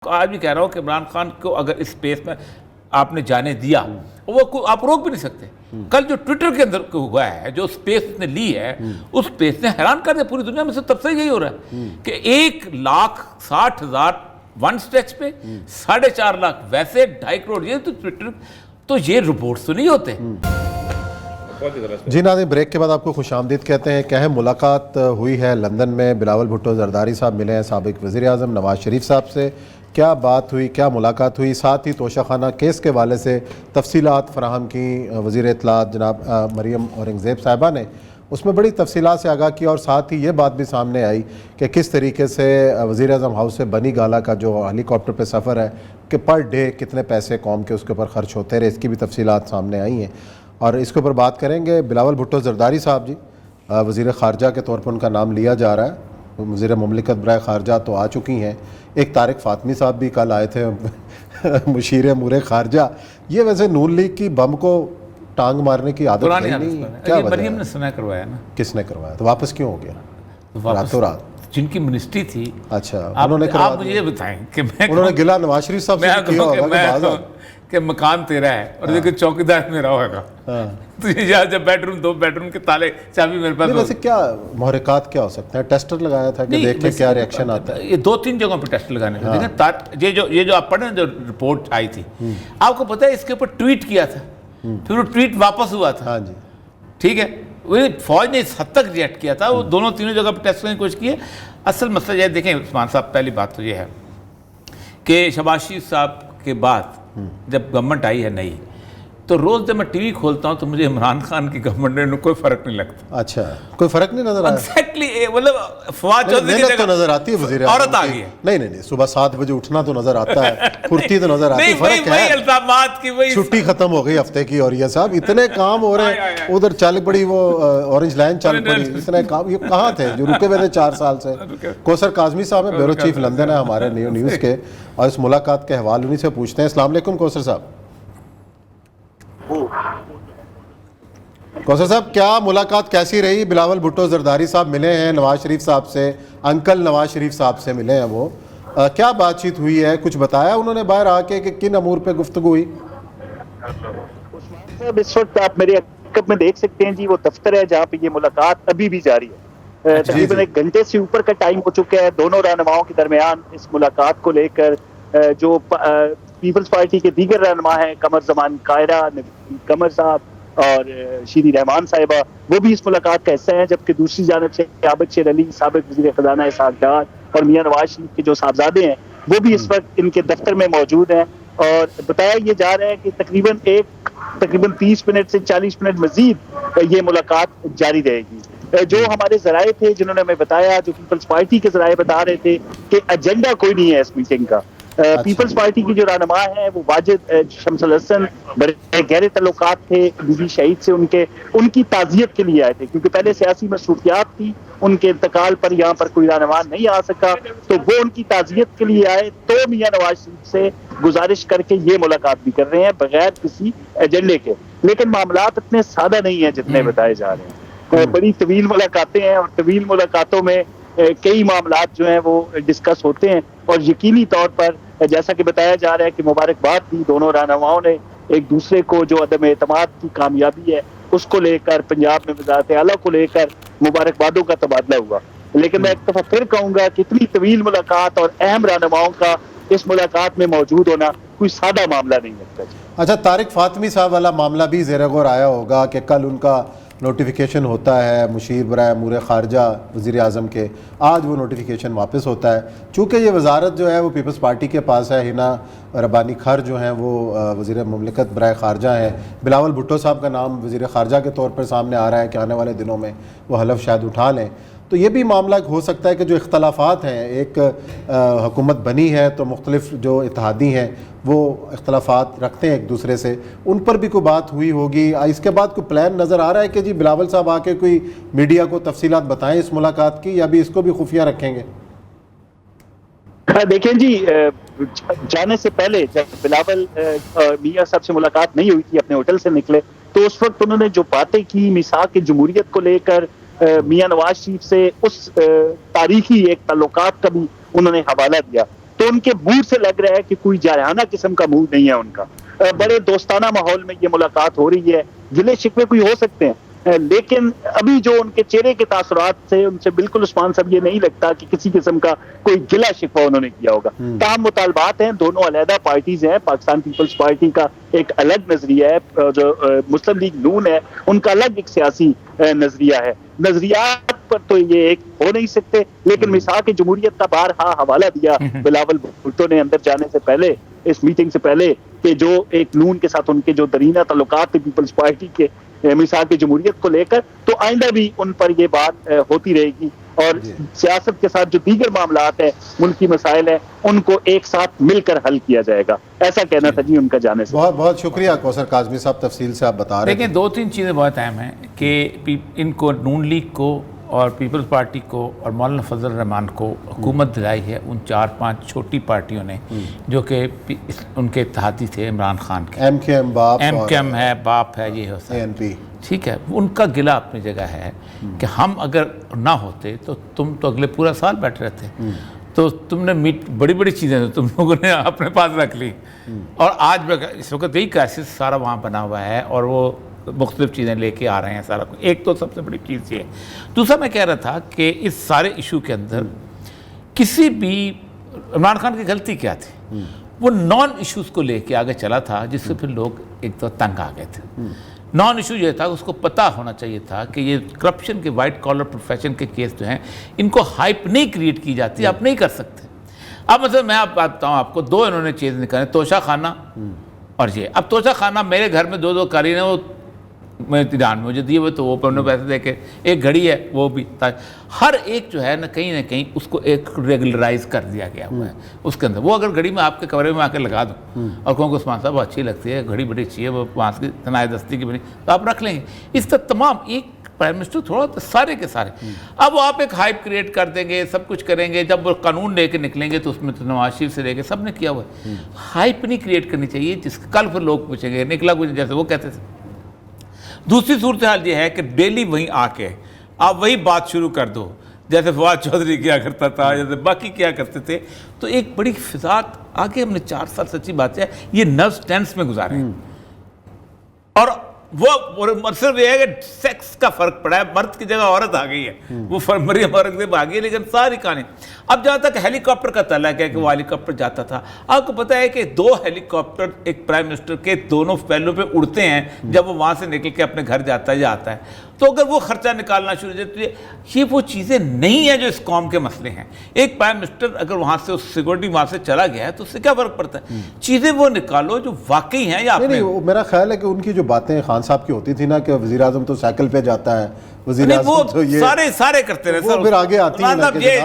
آج بھی کہہ رہا ہوں کہ عمران خان کو اگر اس اسپیس میں آپ نے جانے دیا وہ آپ روک بھی نہیں سکتے. کل جو ٹویٹر کے اندر ہوا ہے, جو اسپیس اس نے لی ہے, اس اسپیس نے حیران کر دیا پوری دنیا میں. سے تب سے یہی ہو رہا ہے کہ 1,60,000 ون اسٹریچ پہ 4.5 لاکھ ویسے 2.5 کروڑ یہ تو ٹویٹر, تو یہ رپورٹس تو نہیں ہوتے. جی ناظرین, بریک کے بعد آپ کو خوش آمدید کہتے ہیں. کیا ہے ملاقات ہوئی ہے لندن میں, بلاول بھٹو زرداری صاحب ملے ہیں سابق وزیر اعظم نواز شریف صاحب سے. کیا بات ہوئی, کیا ملاقات ہوئی, ساتھ ہی توشہ خانہ کیس کے حوالے سے تفصیلات فراہم کی وزیر اطلاعات جناب مریم اورنگزیب صاحبہ نے. اس میں بڑی تفصیلات سے آگاہ کیا, اور ساتھ ہی یہ بات بھی سامنے آئی کہ کس طریقے سے وزیر اعظم ہاؤس سے بنی گالا کا جو ہیلی کاپٹر پہ سفر ہے کہ پر ڈے کتنے پیسے قوم کے اس کے اوپر خرچ ہوتے رہے, اس کی بھی تفصیلات سامنے آئی ہیں. اور اس کے اوپر بات کریں گے. بلاول بھٹو زرداری صاحب جی وزیر خارجہ کے طور پر ان کا نام لیا جا رہا ہے, وزیر مملکت برائے خارجہ تو آ چکی ہیں. ایک طارق فاطمی صاحب بھی کل آئے تھے مشیر امور خارجہ. یہ ویسے نون لیگ کی بم کو ٹانگ مارنے کی عادت نہیں, کیا مریم نے سنا کروایا نا. کس نے کروایا, تو واپس کیوں ہو گیا راتوں رات؟ جن کی منسٹری تھی, اچھا انہوں نے آپ مجھے یہ بتائیں کہ انہوں نے گلا نواز شریف صاحب سے کیا ہوگا کہ مکان تیرا ہے اور لیکن چوکیدار میرا ہوگا, تو یہ جب بیڈ روم 2 بیڈ روم کے تالے چابی میرے پاس. ویسے کیا محرکات کیا ہو سکتے ہیں؟ ٹیسٹر لگایا تھا کہ دیکھیں کیا ریئیکشن آتا ہے. یہ 2-3 جگہوں پہ ٹیسٹ لگانے تھے. یہ جو آپ پڑھیں جو رپورٹ آئی تھی, آپ کو پتہ ہے اس کے اوپر ٹویٹ کیا تھا, پھر وہ ٹویٹ واپس ہوا تھا. ہاں جی ٹھیک ہے, وہ فوج نے اس حد تک ریئیکٹ کیا تھا. وہ دونوں تینوں جگہ پہ ٹیسٹ کرنے کی کوشش کی ہے. اصل مسئلہ یہ دیکھیں عثمان صاحب, پہلی بات تو یہ ہے کہ شہباز شریف صاحب کے بعد جب گورنمنٹ آئی ہے نئی, تو روز جب میں ٹی وی کھولتا ہوں تو مجھے عمران خان کی گورنمنٹ میں کوئی فرق نہیں لگتا. اچھا, کوئی فرق نہیں نظر آیا؟ ایگزیکٹلی, مطلب فواد چودھری کی تو نظر آتی ہے وزیر اعظم عورت آ گئی ہے. نہیں, صبح 7 بجے اٹھنا تو نظر آتا ہے, پھرتی تو نظر آتی ہے. فرق ہے الزامات کی, وہی چھٹی ختم ہو گئی ہفتے کی, اور یہ صاحب اتنے کام ہو رہے ہیں, ادھر چل پڑی وہ اورنج لائن چل پڑی, اتنے کام. یہ کہاں تھے جو رکے ہوئے تھے 4 سال سے؟ کوثر کاظمی صاحب ہیں, بیورو چیف لندن ہے ہمارے نیوز کے, اور اس ملاقات کے حوالے انہیں سے پوچھتے ہیں. السلام علیکم کوثر صاحب. کوثر صاحب, کیا ملاقات کیسی رہی؟ بلاول بھٹو زرداری صاحب ملے ہیں نواز شریف صاحب سے, انکل نواز شریف صاحب سے ملے ہیں. وہ کیا بات چیت ہوئی ہے, کچھ بتایا انہوں نے باہر آ کے کہ کن امور پہ گفتگو ہوئی؟ اس وقت آپ میرے عقب میں دیکھ سکتے ہیں جی, وہ دفتر ہے جہاں پہ یہ ملاقات ابھی بھی جاری ہے. تقریباً 1 گھنٹے سے اوپر کا ٹائم ہو چکا ہے دونوں رہنماؤں کے درمیان اس ملاقات کو لے کر. جو پیپلز پارٹی کے دیگر رہنما ہیں, قمر زمان قاہرہ, قمر صاحب اور شیری رحمان صاحبہ, وہ بھی اس ملاقات کا حصہ ہیں. جبکہ دوسری جانب سے عابد شیر علی سابق وزیر خزانہ اسحاق ڈار اور میاں نواز شریف کے جو صاحبزادے ہیں وہ بھی اس وقت ان کے دفتر میں موجود ہیں. اور بتایا یہ جا رہا ہے کہ تقریباً 30 منٹ سے 40 منٹ مزید یہ ملاقات جاری رہے گی. جو ہمارے ذرائع تھے جنہوں نے ہمیں بتایا, جو پیپلز پارٹی کے ذرائع بتا رہے تھے کہ ایجنڈا کوئی نہیں ہے اس میٹنگ کا. پیپلز پارٹی کی جو رہنما ہیں وہ واجد شمس الحسن بڑے گہرے تعلقات تھے بی بی شہید سے, ان کی تعزیت کے لیے آئے تھے, کیونکہ پہلے سیاسی مصروفیات تھی, ان کے انتقال پر یہاں پر کوئی رہنما نہیں آ سکا, تو وہ ان کی تعزیت کے لیے آئے. تو میاں نواز شریف سے گزارش کر کے یہ ملاقات بھی کر رہے ہیں بغیر کسی ایجنڈے کے. لیکن معاملات اتنے سادہ نہیں ہیں جتنے بتائے جا رہے ہیں. بڑی طویل ملاقاتیں ہیں, اور طویل ملاقاتوں میں کئی معاملات جو ہیں وہ ڈسکس ہوتے ہیں. اور یقینی طور پر جیسا کہ بتایا جا رہا ہے کہ مبارکباد دی دونوں رہنماؤں نے ایک دوسرے کو, جو عدم اعتماد کی کامیابی ہے اس کو لے کر, پنجاب میں وزارت اعلیٰ کو لے کر مبارکبادوں کا تبادلہ ہوا. لیکن میں ایک دفعہ پھر کہوں گا کہ اتنی طویل ملاقات اور اہم رہنماؤں کا اس ملاقات میں موجود ہونا کوئی سادہ معاملہ نہیں لگتا. اچھا, طارق فاطمی صاحب والا معاملہ بھی زیر غور آیا ہوگا کہ کل ان کا نوٹیفیکیشن ہوتا ہے مشیر برائے امور خارجہ وزیر اعظم کے, آج وہ نوٹیفیکیشن واپس ہوتا ہے. چونکہ یہ وزارت جو ہے وہ پیپلز پارٹی کے پاس ہے, ہنا ربانی کھر جو ہیں وہ وزیر مملکت برائے خارجہ ہیں. بلاول بھٹو صاحب کا نام وزیر خارجہ کے طور پر سامنے آ رہا ہے کہ آنے والے دنوں میں وہ حلف شاید اٹھا لیں. تو یہ بھی معاملہ ہو سکتا ہے کہ جو اختلافات ہیں, ایک حکومت بنی ہے تو مختلف جو اتحادی ہیں وہ اختلافات رکھتے ہیں ایک دوسرے سے, ان پر بھی کوئی بات ہوئی ہوگی. اس کے بعد کوئی پلان نظر آ رہا ہے کہ جی بلاول صاحب آ کے کوئی میڈیا کو تفصیلات بتائیں اس ملاقات کی, یا بھی اس کو بھی خفیہ رکھیں گے؟ دیکھیں جی, جانے سے پہلے جب بلاول میاں صاحب سے ملاقات نہیں ہوئی تھی, اپنے ہوٹل سے نکلے, تو اس وقت انہوں نے جو باتیں کی میثاق جمہوریت کو لے کر, میاں نواز شریف سے اس تاریخی ایک تعلقات کا بھی انہوں نے حوالہ دیا تو ان کے منہ سے لگ رہا ہے کہ کوئی جارحانہ قسم کا منہ نہیں ہے ان کا. بڑے دوستانہ ماحول میں یہ ملاقات ہو رہی ہے. گلے شکوے کوئی ہو سکتے ہیں لیکن ابھی جو ان کے چہرے کے تاثرات سے ان سے بالکل عثمان صاحب یہ نہیں لگتا کہ کسی قسم کا کوئی گلا شکوہ انہوں نے کیا ہوگا. تاہم مطالبات ہیں, دونوں علیحدہ پارٹیز ہیں. پاکستان پیپلز پارٹی کا ایک الگ نظریہ ہے, جو مسلم لیگ نون ہے ان کا الگ ایک سیاسی نظریہ ہے. نظریات پر تو یہ ایک ہو نہیں سکتے, لیکن میثاق جمہوریت کا بارہا حوالہ دیا بلاول بھٹو نے اندر جانے سے پہلے, اس میٹنگ سے پہلے, کہ جو ایک نون کے ساتھ ان کے جو درینہ تعلقات تھے پیپلز پارٹی کے میثاق جمہوریت کو لے کر, تو آئندہ بھی ان پر یہ بات ہوتی رہے گی. اور سیاست کے ساتھ جو دیگر معاملات ہیں, ملکی مسائل ہیں, ان کو ایک ساتھ مل کر حل کیا جائے گا. ایسا کہنا تھا جی ان کا جانے سے. بہت بہت شکریہ کوثر کاظمی صاحب, تفصیل سے آپ بتا رہے ہیں. دیکھیں 2-3 چیزیں بہت اہم ہیں کہ ان کو نون لیگ کو اور پیپلز پارٹی کو اور مولانا فضل الرحمان کو حکومت دلائی ہے ان 4-5 چھوٹی پارٹیوں نے جو کہ ان کے اتحادی تھے عمران خان کے. ایم کے ایم باپ, ایم کے ایم ہے, باپ ہے, یہ ہوتا ہے ANP. ٹھیک ہے, ان کا گلہ اپنی جگہ ہے کہ ہم اگر نہ ہوتے تو تم تو اگلے پورا سال بیٹھے رہتے, تو تم نے بڑی بڑی چیزیں تم لوگوں نے اپنے پاس رکھ لی. اور آج اس وقت یہی کرائسس سارا وہاں بنا ہوا ہے اور وہ مختلف چیزیں لے کے آ رہے ہیں سارا. ایک تو سب سے بڑی چیز یہ ہے. دوسرا میں کہہ رہا تھا کہ اس سارے ایشو کے اندر کسی بھی عمران خان کی غلطی کیا تھی, وہ نان ایشوز کو لے کے آگے چلا تھا جس سے پھر لوگ ایک تو تنگ آ گئے تھے. نان ایشو یہ تھا, اس کو پتہ ہونا چاہیے تھا کہ یہ کرپشن کے وائٹ کالر پروفیشن کے کیس جو ہیں ان کو ہائپ نہیں کریٹ کی جاتی, آپ نہیں کر سکتے. اب مثلا میں آپ بتاؤں آپ کو, 2 انہوں نے چیز نکالے, توشہ خانہ اور یہ. اب توشہ خانہ میرے گھر میں 2 قالین ہیں, وہ میں ایران میں مجھے دیے ہوئے تو وہ پر انہوں نے پیسے دے کے, ایک گھڑی ہے وہ بھی, ہر ایک جو ہے نہ کہیں اس کو ایک ریگولرائز کر دیا گیا ہوا ہے اس کے اندر. وہ اگر گھڑی میں آپ کے کمرے میں آ کے لگا دوں اور کہوں کہ عثمان صاحب اچھی لگتی ہے, گھڑی بڑی اچھی ہے, وہ وہاں کی تنائے دستی کی بنی, تو آپ رکھ لیں گے. اس طرح تمام ایک پرائم منسٹر تھوڑا سارے کے سارے. اب وہ آپ ایک ہائپ کریٹ کر دیں گے, سب کچھ کریں گے, جب وہ قانون لے کے نکلیں گے تو اس میں تو نواز شریف سے لے کے سب نے کیا ہوا ہے. ہائپ نہیں کریٹ کرنی چاہیے جس کل پھر لوگ پوچھیں گے نکلا کچھ, جیسے وہ کہتے تھے. دوسری صورتحال یہ ہے کہ ڈیلی وہیں آ کے آپ وہی بات شروع کر دو جیسے فواد چودھری کیا کرتا تھا, جیسے باقی کیا کرتے تھے, تو ایک بڑی فضاعت آگے ہم نے 4 سال سچی بات ہے یہ نروز ٹینس میں گزارے ہیں. اور وہ صرف یہ ہے کہ سیکس کا فرق پڑا ہے, مرد کی جگہ عورت آ گئی ہے, وہ مریم عورت سے آ گئی ہے, لیکن ساری کہانی. اب جہاں تک ہیلی کاپٹر کا تعلق ہے کہ وہ ہیلی کاپٹر جاتا تھا, آپ کو پتہ ہے کہ 2 ہیلی کاپٹر ایک پرائم منسٹر کے دونوں پہلوں پہ اڑتے ہیں جب وہ وہاں سے نکل کے اپنے گھر جاتا ہے یا آتا ہے. تو اگر وہ خرچہ نکالنا شروع ہو جائے تو یہ وہ چیزیں نہیں ہیں جو اس قوم کے مسئلے ہیں. ایک پرائم منسٹر اگر وہاں سے سیکورٹی وہاں سے چلا گیا ہے تو اس سے کیا فرق پڑتا ہے, چیزیں وہ نکالو جو واقعی ہیں. یا نہیں, میرا خیال ہے کہ ان کی جو باتیں خان صاحب کی ہوتی تھی نا کہ وزیر اعظم تو سائیکل پہ جاتا ہے, وزیر اعظم تو یہ سارے کرتے رہے, وہ پھر آگے آتی ہے.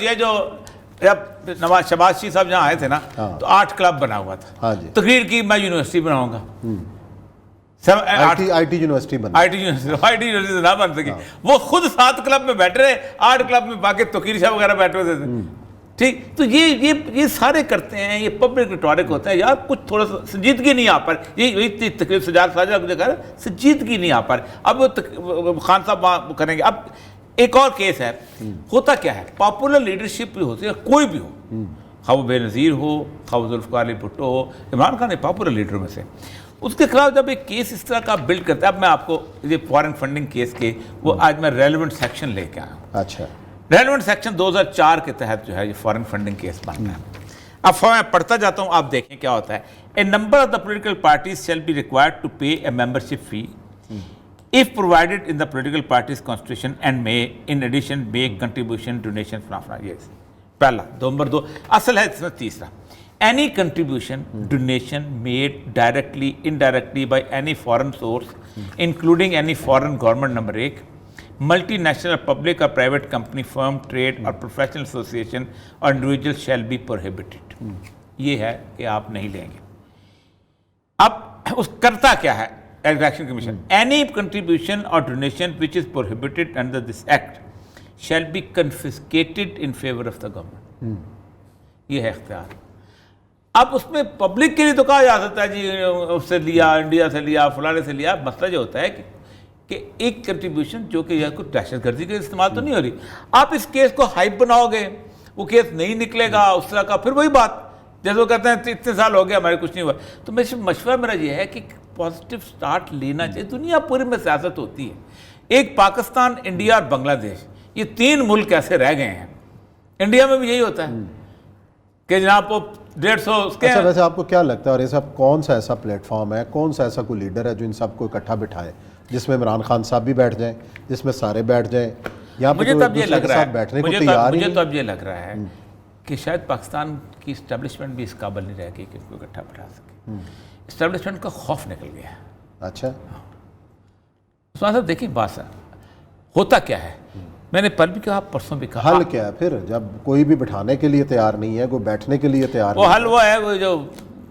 یہ جو جب شہباز شریف صاحب جہاں آئے تھے نا تو 8 کلب بنا ہوا تھا, تقریر کی میں یونیورسٹی بناؤں گا, آئی ٹی یونیورسٹی نہ بن سکی. وہ خود 7 کلب میں بیٹھ رہے, 8 کلب میں باقی توقیر شاہ وغیرہ بیٹھے ہوتے تھے. ٹھیک, تو یہ سارے کرتے ہیں, یہ پبلک ریٹورک ہوتا ہے. یار کچھ تھوڑا سا سنجیدگی نہیں آ پا رہی, یہی تقریب سجاد ساجہ کو دیکھا رہا, سنجیدگی نہیں آ پا رہی. اب وہ خان صاحب وہاں کریں گے. اب ایک اور کیس ہے, ہوتا کیا ہے, پاپولر لیڈرشپ بھی ہوتی ہے, کوئی بھی ہو, خواہ وہ بے نظیر ہو, خواہ ذوالفقار علی بھٹو ہو, عمران خان پاپولر لیڈروں میں سے, اس کے خلاف جب ایک کیس اس طرح کا بلڈ کرتا ہے. اب میں آپ کو یہ فارن فنڈنگ کیس کے وہ آج میں ریلیونٹ سیکشن لے کے آیا ہوں. اچھا, ریلیونٹ سیکشن 2004 کے تحت جو ہے یہ فارن فنڈنگ کیس بنتا ہے. اب میں پڑھتا جاتا ہوں, آپ دیکھیں کیا ہوتا ہے. A number of the political parties shall be required to pay a membership fee if provided in the political party's constitution and may in addition make contribution donation from yes. پہلا. نمبر 2 اصل ہے اس میں تیسرا, any contribution donation made directly indirectly by any foreign source including any foreign government. Number 1 multi national public or private company firm trade or professional association or individual shall be prohibited. یہ ہے کہ آپ نہیں لیں گے. اب اس کرتا کیا ہے Election Commission? Any contribution or donation which is prohibited under this act shall be confiscated in favor of the government. یہ ہے اختیار. اب اس میں پبلک کے لیے تو کہا جا سکتا ہے جی اس سے لیا, انڈیا سے لیا, فلانے سے لیا. مسئلہ جو ہوتا ہے کہ ایک کنٹریبیوشن جو کہ کوئی دہشت گردی کے استعمال تو نہیں ہو رہی. آپ اس کیس کو ہائپ بناؤ گے, وہ کیس نہیں نکلے گا اس طرح کا، پھر وہی بات جیسے وہ کہتے ہیں اتنے سال ہو گیا ہمارے کچھ نہیں ہوا. تو مشورہ میرا یہ ہے کہ پازیٹیو سٹارٹ لینا چاہیے. دنیا پوری میں سیاست ہوتی ہے. ایک پاکستان، انڈیا اور بنگلہ دیش، یہ 3 ملک ایسے رہ گئے ہیں. انڈیا میں بھی یہی ہوتا ہے کہ جناب وہ 150 اس کے. اچھا ویسے آپ کو کیا لگتا ہے اور یہ سب کون سا ایسا پلیٹ فارم ہے، کون سا ایسا کوئی لیڈر ہے جو ان سب کو اکٹھا بٹھائے، جس میں عمران خان صاحب بھی بیٹھ جائیں، جس میں سارے بیٹھ جائیں؟ یہاں پہ مجھے تو اب یہ لگ رہا ہے، بیٹھنے کو تیار ہی مجھے تو اب یہ لگ رہا ہے کہ شاید پاکستان کی اسٹیبلشمنٹ بھی اس قابل نہیں رہ گئی کہ اس کو اکٹھا بٹھا سکے. اسٹیبلشمنٹ کا خوف نکل گیا ہے. اچھا عثمان صاحب دیکھیں بات ہوتا کیا ہے، میں نے پل بھی کہا پرسوں بھی کہا، حل کیا ہے پھر جب کوئی بھی بٹھانے کے لیے تیار نہیں ہے، کوئی بیٹھنے کے لیے تیار وہ نہیں حل وہ ہے وہ جو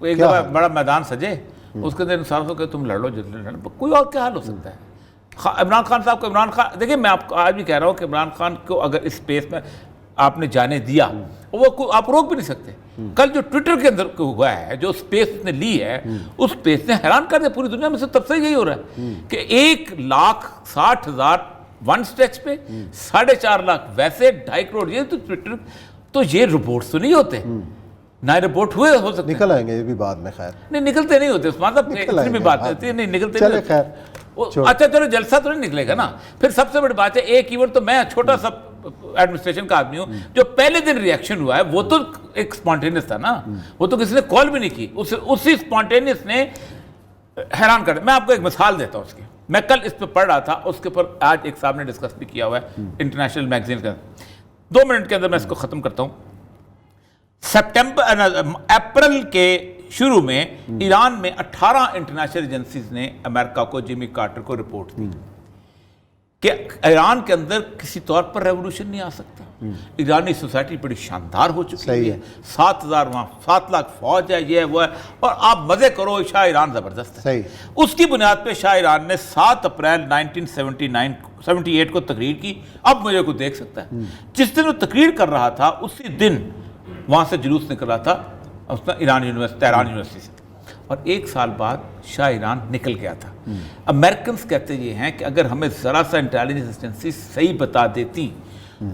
ایک دفعہ بڑا میدان سجے اس کے اندر انسان کو کہ تم لڑ لو جتنے لڑ، کوئی اور کیا حل ہو سکتا ہے؟ عمران خان صاحب کو، عمران خان دیکھیں میں آپ کو آج بھی کہہ رہا ہوں کہ عمران خان کو اگر اس اسپیس میں آپ نے جانے دیا وہ آپ روک بھی نہیں سکتے. کل جو ٹویٹر کے اندر ہوا ہے، جو اسپیس اس نے لی ہے، اس اسپیس نے حیران کر دیا پوری دنیا میں سے. تب سے یہی ہو رہا ہے کہ 1,60,000 ون سٹریچ پہ 4.5 لاکھ ویسے 2.5 کروڑ. یہ تو ٹویٹر تو یہ رپورٹس تو نہیں ہوتے، نہ رپورٹ ہوئے ہو سکتے. نکل آئیں گے یہ بھی بعد میں، خیر نہیں نکلتے نہیں ہوتے عثمان صاحب، اتنی بھی بات ہوتی ہے، نہیں نکلتے نہیں ہوتے. خیر اچھا چلو جلسہ تو نہیں نکلے گا نا. پھر سب سے بڑی بات ہے ایک ایونٹ تو میں چھوٹا سا ایڈمنسٹریشن کا آدمی ہوں، جو پہلے دن ریئیکشن ہوا ہے وہ تو ایک سپونٹینیس تھا نا، وہ تو کسی نے کال بھی نہیں کی، اسی سپونٹینیس نے حیران کر دیا. میں آپ کو ایک مثال دیتا ہوں اس کی. میں کل اس پہ پڑھ رہا تھا، اس کے اوپر آج ایک صاحب نے ڈسکس بھی کیا ہوا ہے انٹرنیشنل میگزین کا. 2 منٹ کے اندر میں اس کو ختم کرتا ہوں. اپریل کے شروع میں ایران میں 18 انٹرنیشنل ایجنسیز نے امریکہ کو، جیمی کارٹر کو رپورٹ دی کہ ایران کے اندر کسی طور پر ریولوشن نہیں آ سکتا. ایرانی سوسائٹی بڑی شاندار ہو چکی ہے، 7,000 وہاں 7 لاکھ فوج ہے، یہ ہے وہ ہے، اور آپ مزے کرو، شاہ ایران زبردست ہے. اس کی بنیاد پہ شاہ ایران نے 7 اپریل 1978 کو تقریر کی. اب مجھے کوئی دیکھ سکتا ہے، جس دن وہ تقریر کر رہا تھا اسی دن وہاں سے جلوس نکل رہا تھا تہران یونیورسٹی سے، اور 1 سال بعد شاہ ایران نکل گیا تھا. امریکنز کہتے یہ ہیں کہ اگر ہمیں ذرا سا انٹیلیجنس ایجنسی صحیح بتا دیتی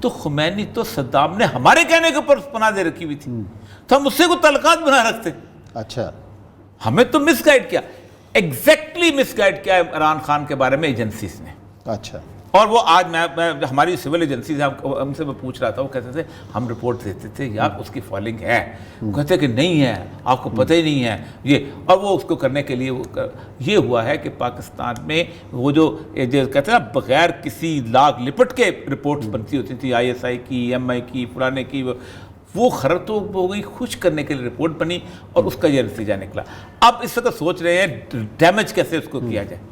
تو خمینی تو صدام نے ہمارے کہنے کے اوپر پناہ دے رکھی ہوئی تھی، تو ہم اس سے کوئی تعلقات بنا رکھتے. اچھا ہمیں تو مس گائیڈ کیا، ایگزیکٹلی مس گائیڈ کیا عمران خان کے بارے میں ایجنسیز نے. اچھا اور وہ آج میں ہماری سول ایجنسیز ہیں، ہم سے میں پوچھ رہا تھا، وہ کہتے تھے ہم رپورٹ دیتے تھے یار اس کی فالنگ ہے، وہ کہتے کہ نہیں ہے، آپ کو پتہ ہی نہیں ہے یہ. اور وہ اس کو کرنے کے لیے یہ ہوا ہے کہ پاکستان میں وہ جو کہتے ہیں نا بغیر کسی لاگ لپٹ کے رپورٹس بنتی ہوتی تھی، ISI کی، MI کی، فلانے کی، وہ خراب تو ہو گئی، خوش کرنے کے لیے رپورٹ بنی اور اس کا یہ نتیجہ نکلا. اب اس وقت سوچ رہے ہیں ڈیمیج کیسے اس کو کیا جائے،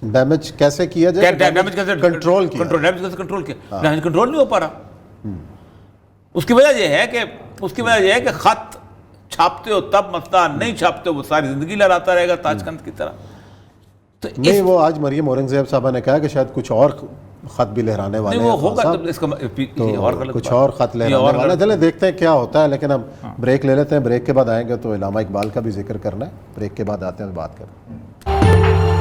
ڈیمیج کیسے کیا جائے، ڈیمیج کیسے کنٹرول کیا، کنٹرول نہیں ہو پا رہا. اس کی وجہ یہ ہے کہ خط چھاپتے ہو تب مسئلہ، نہیں چھاپتے ہو وہ ساری زندگی لہراتا رہے گا تاجکند کی طرح. تو نہیں وہ آج مریم اورنگزیب صاحبہ نے کہا کہ شاید کچھ اور خط بھی لہرانے والے ہیں، وہ ہوگا تو اس کا کچھ اور خط لہرانے والے. چلیں دیکھتے ہیں کیا ہوتا ہے، لیکن ہم بریک لے لیتے ہیں. بریک کے بعد آئیں گے تو علامہ اقبال کا بھی ذکر کرنا ہے. بریک کے بعد آتے ہیں بات کریں.